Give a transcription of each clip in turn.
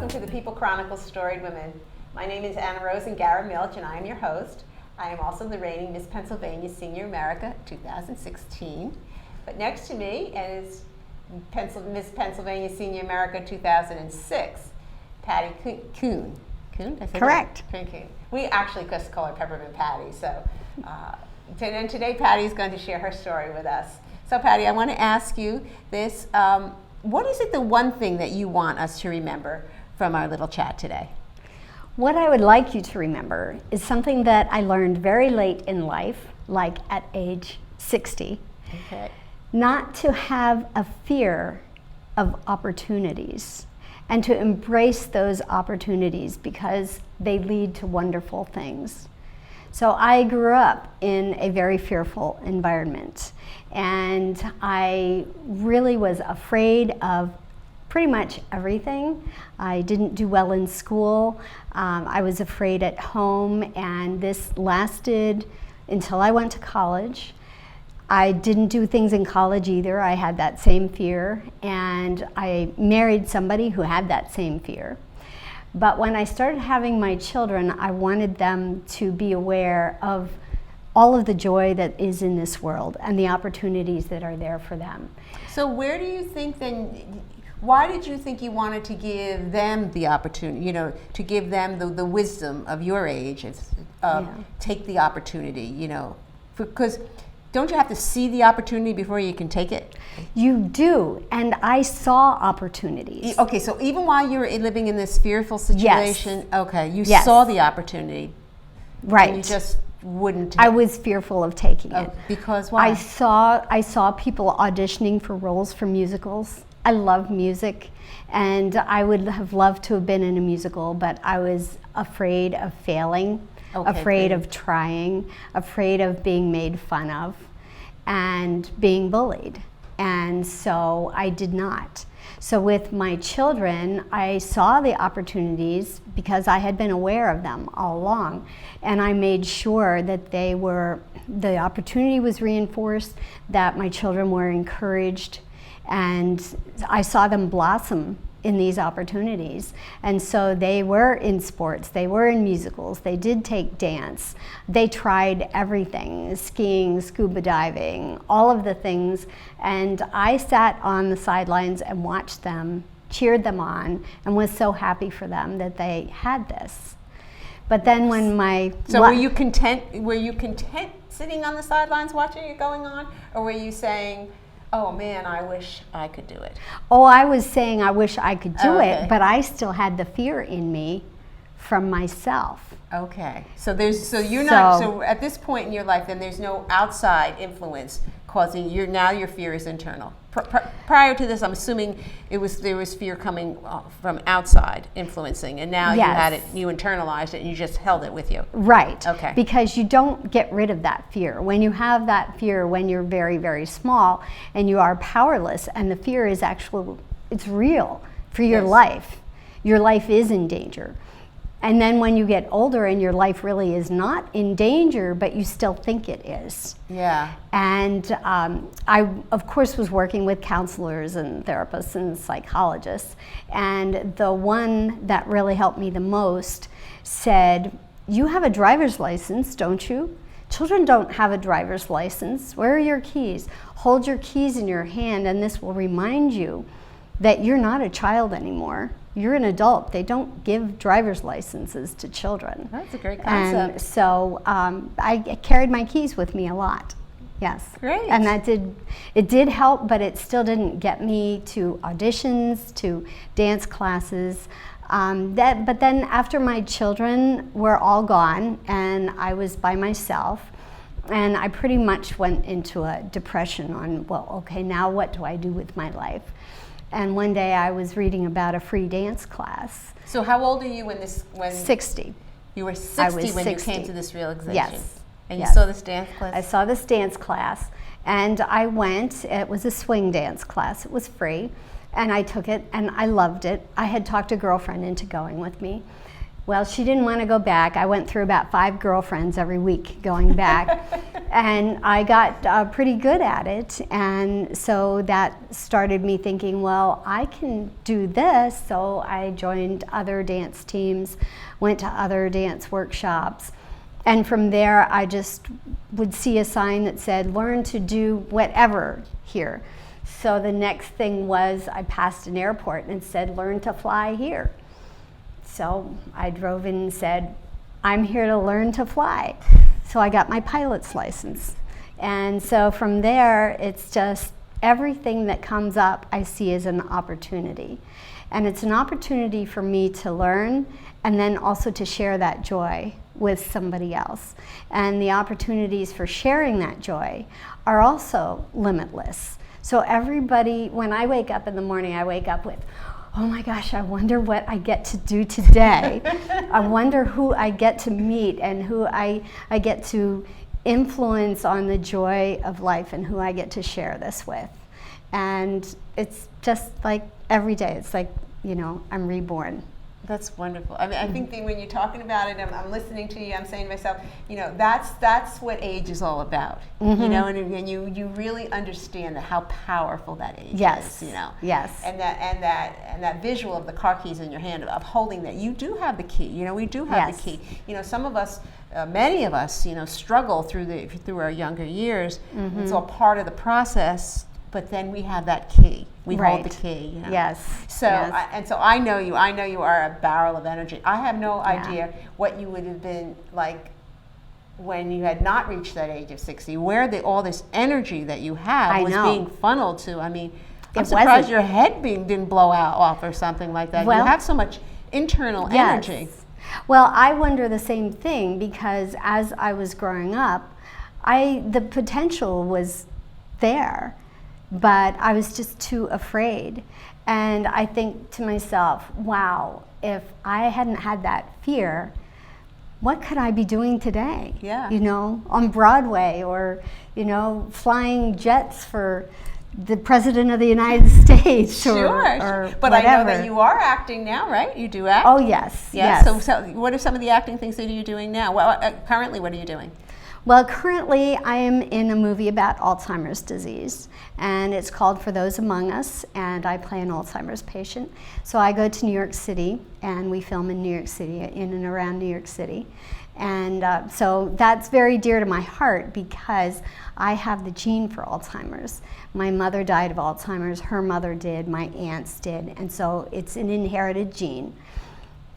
welcome to the People Chronicles Storied Women. My name is Anna Rose Ingarra-Milch, and I am your host. I am also the reigning Miss Pennsylvania Senior America 2016. But next to me is Miss Pennsylvania Senior America 2006, Patti Kuhn. Kuhn? Correct. Kuhn. We actually just call her Peppermint Patty. So, and today Patty is going to share her story with us. So, Patty, I want to ask you this. What is it, the one thing that you want us to remember from our little chat today? What I would like you to remember is something that I learned very late in life, like at age 60. Okay. Not to have a fear of opportunities and to embrace those opportunities because they lead to wonderful things. So I grew up in a very fearful environment, and I really was afraid of pretty much everything. I didn't do well in school. I was afraid at home, and this lasted until I went to college. I didn't do things in college either. I had that same fear, and I married somebody who had that same fear. But when I started having my children, I wanted them to be aware of all of the joy that is in this world and the opportunities that are there for them. So where do you think then, why did you think you wanted to give them the opportunity, to give them the wisdom of your age, take the opportunity, because don't you have to see the opportunity before you can take it? You do, and I saw opportunities. Okay, so even while you were living in this fearful situation, yes. Okay, you yes. saw the opportunity. Right. And you just wouldn't take I was fearful of taking it. Because why? I saw people auditioning for roles for musicals. I love music, and I would have loved to have been in a musical, but I was afraid of failing. Okay, afraid of trying, afraid of being made fun of, and being bullied. And so I did not. So with my children, I saw the opportunities because I had been aware of them all along. And I made sure that the opportunity was reinforced, that my children were encouraged, and I saw them blossom in these opportunities. And so they were in sports, they were in musicals, they did take dance, they tried everything, skiing, scuba diving, all of the things. And I sat on the sidelines and watched them, cheered them on, and was so happy for them that they had this. But then when were you content sitting on the sidelines watching it going on? Or were you saying, oh man, I wish I could do it? Oh, I was saying I wish I could do it, but I still had the fear in me from myself. Okay. So at this point in your life, then there's no outside influence causing your fear is internal. Prior to this, I'm assuming there was fear coming from outside influencing, and now yes. you internalized it and you just held it with you. Right. Okay. Because you don't get rid of that fear. When you have that fear when you're very, very small and you are powerless, and the fear is it's real for your yes. life. Your life is in danger. And then when you get older and your life really is not in danger, but you still think it is. Yeah. And I, of course, was working with counselors and therapists and psychologists. And the one that really helped me the most said, you have a driver's license, don't you? Children don't have a driver's license. Where are your keys? Hold your keys in your hand, and this will remind you that you're not a child anymore. You're an adult. They don't give driver's licenses to children. That's a great concept. And so I carried my keys with me a lot. Yes. Great. And it did help, but it still didn't get me to auditions, to dance classes. But then after my children were all gone and I was by myself, and I pretty much went into a depression on, well, okay, now what do I do with my life? And one day I was reading about a free dance class. So how old are you when 60. You were 60 when 60. You came to this realization? Yes. And yes. You saw this dance class? I saw this dance class, and I went. It was a swing dance class. It was free, and I took it, and I loved it. I had talked a girlfriend into going with me. Well, she didn't want to go back. I went through about 5 girlfriends every week going back. And I got pretty good at it. And so that started me thinking, well, I can do this. So I joined other dance teams, went to other dance workshops. And from there, I just would see a sign that said, learn to do whatever here. So the next thing was I passed an airport and it said, learn to fly here. So I drove in and said, I'm here to learn to fly. So I got my pilot's license. And so from there, it's just everything that comes up I see as an opportunity. And it's an opportunity for me to learn and then also to share that joy with somebody else. And the opportunities for sharing that joy are also limitless. So everybody, when I wake up in the morning, I wake up with, oh my gosh, I wonder what I get to do today. I wonder who I get to meet and who I get to influence on the joy of life and who I get to share this with. And it's just like every day, it's like, you know, I'm reborn. That's wonderful. I mean, I think that when you're talking about it, I'm listening to you, I'm saying to myself, you know, that's what age is all about. You know, and you really understand how powerful that age is, you know. Yes. And that visual of the car keys in your hand, of holding that. You do have the key. You know, we do have the key. You know, some of us, many of us, you know, struggle through our younger years. It's all part of the process. But then we have that key. We hold the key. You know? Yes. So and so I know you. I know you are a barrel of energy. I have no idea what you would have been like when you had not reached that age of 60. Where all this energy that you have was being funneled to. I mean, I'm surprised your head didn't blow off or something like that. Well, you have so much internal energy. Well, I wonder the same thing because as I was growing up, the potential was there. But I was just too afraid. And I think to myself, wow, if I hadn't had that fear, what could I be doing today? Yeah. You know, on Broadway or, you know, flying jets for the President of the United States or but whatever. I know that you are acting now, right? You do act? Oh, yes. Yes. So what are some of the acting things that you're doing now? Well, currently, what are you doing? Well, currently I am in a movie about Alzheimer's disease, and it's called For Those Among Us, and I play an Alzheimer's patient. So I go to New York City, and we film in New York City, in and around New York City. And so that's very dear to my heart because I have the gene for Alzheimer's. My mother died of Alzheimer's, her mother did, my aunts did, and so it's an inherited gene.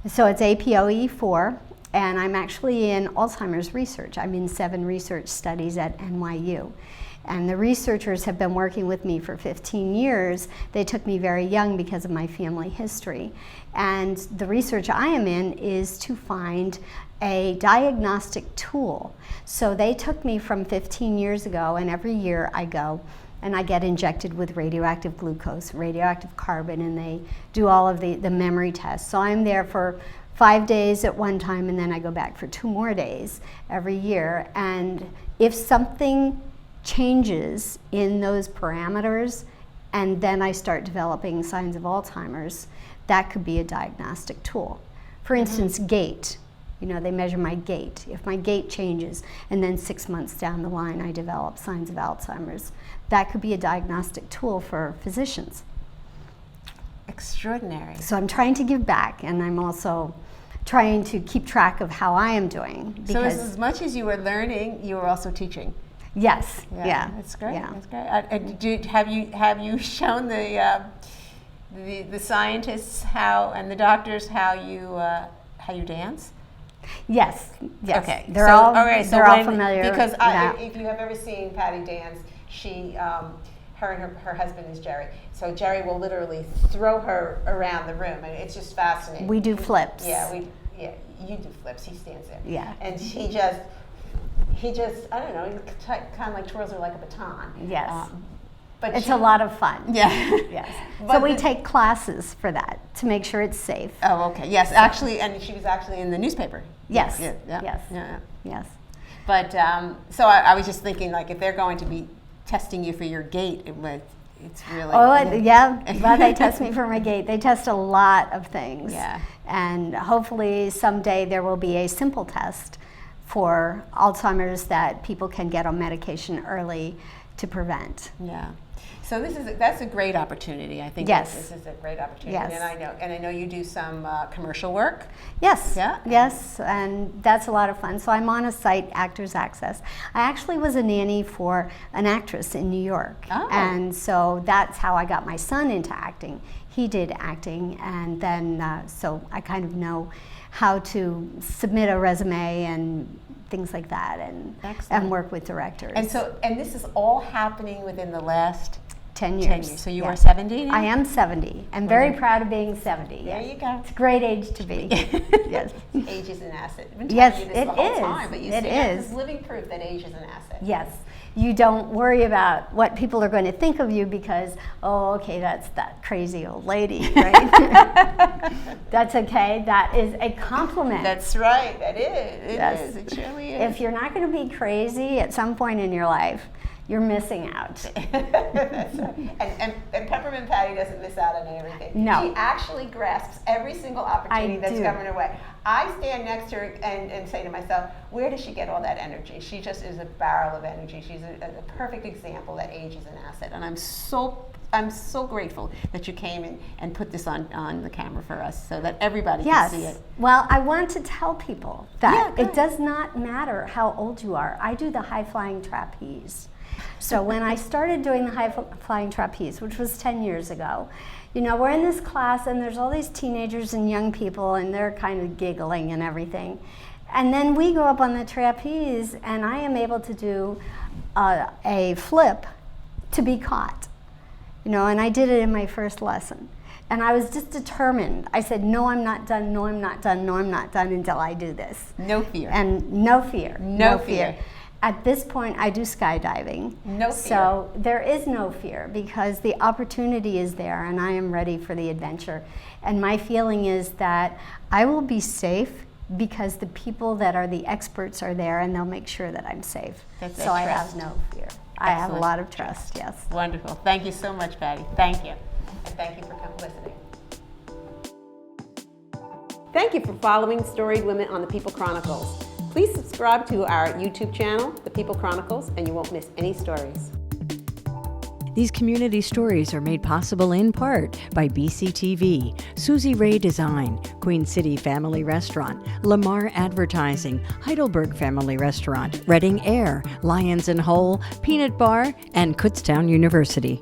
So it's APOE4. And I'm actually in Alzheimer's research. I'm in 7 research studies at NYU. And the researchers have been working with me for 15 years. They took me very young because of my family history. And the research I am in is to find a diagnostic tool. So they took me from 15 years ago, and every year I go and I get injected with radioactive glucose, radioactive carbon, and they do all of the memory tests. So I'm there for 5 days at one time, and then I go back for 2 more days every year. And if something changes in those parameters, and then I start developing signs of Alzheimer's, that could be a diagnostic tool. For instance, gait. You know, they measure my gait. If my gait changes, and then 6 months down the line I develop signs of Alzheimer's, that could be a diagnostic tool for physicians. Extraordinary. So I'm trying to give back, and I'm also trying to keep track of how I am doing. So as much as you were learning, you were also teaching. Yes. Yeah. That's great. Yeah. That's great. Have you shown the scientists and the doctors how you dance? Yes. Yes. Okay. They're all familiar. Because if you have ever seen Patti dance, her and her husband is Jerry. So Jerry will literally throw her around the room, and it's just fascinating. We do flips. You do flips. He stands there. Yeah. And he just I don't know. He kind of like twirls her like a baton. Yes. But it's a lot of fun. Yeah. Yes. So we take classes for that to make sure it's safe. Oh, okay. Yes, actually, and she was actually in the newspaper. Yes. Yeah. Yes. Yeah. Yes. But so I was just thinking, like, if they're going to be testing you for your gait, it's really. Oh, yeah. Well, they test me for my gait. They test a lot of things. Yeah. And hopefully someday there will be a simple test for Alzheimer's that people can get on medication early to prevent. Yeah. So that's a great opportunity. I think Yes. this is a great opportunity. Yes. And I know you do some commercial work. Yes, Yeah. yes, and that's a lot of fun. So I'm on a site, Actors Access. I actually was a nanny for an actress in New York. Oh. And so that's how I got my son into acting. He did acting, and then so I kind of know how to submit a resume and things like that, and work with directors. And this is all happening within the last 10 years. 10 years. So you Yeah. are 70 now? I am 70. I'm very proud of being 70. There Yes. you go. It's a great age to be. Yes. Age is an asset. I've been Yes, telling you this it the whole is. time, but you It see, is. it's living proof that age is an asset. Yes. You don't worry about what people are going to think of you because, oh, okay, that's that crazy old lady, right? That's okay. That is a compliment. That's right. That is. It Yes. is. It surely is. If you're not going to be crazy at some point in your life, you're missing out. That's right. And Peppermint Patty doesn't miss out on everything. No. She actually grasps every single opportunity that's do. coming her way. I stand next to her and say to myself, where does she get all that energy? She just is a barrel of energy. She's a perfect example that age is an asset. And I'm so grateful that you came in and put this on the camera for us so that everybody can see it. Well, I want to tell people that Yeah, it does not matter how old you are. I do the high-flying trapeze. So when I started doing the high-flying trapeze, which was 10 years ago, you know, we're in this class and there's all these teenagers and young people and they're kind of giggling and everything. And then we go up on the trapeze and I am able to do a flip to be caught. You know, and I did it in my first lesson. And I was just determined. I said, no, I'm not done, no, I'm not done, no, I'm not done until I do this. No fear. And no fear. No fear. At this point, I do skydiving. No fear. So there is no fear because the opportunity is there and I am ready for the adventure. And my feeling is that I will be safe because the people that are the experts are there and they'll make sure that I'm safe. That's so I trust. have no fear. I have a Excellent. lot of trust, yes. Wonderful. Thank you so much, Patty. Thank you. And thank you for listening. Thank you for following Storied Women on the People Chronicles. Please subscribe to our YouTube channel, The People Chronicles, and you won't miss any stories. These community stories are made possible in part by BCTV, Susie Ray Design, Queen City Family Restaurant, Lamar Advertising, Heidelberg Family Restaurant, Reading Air, Lions and Hole, Peanut Bar, and Kutztown University.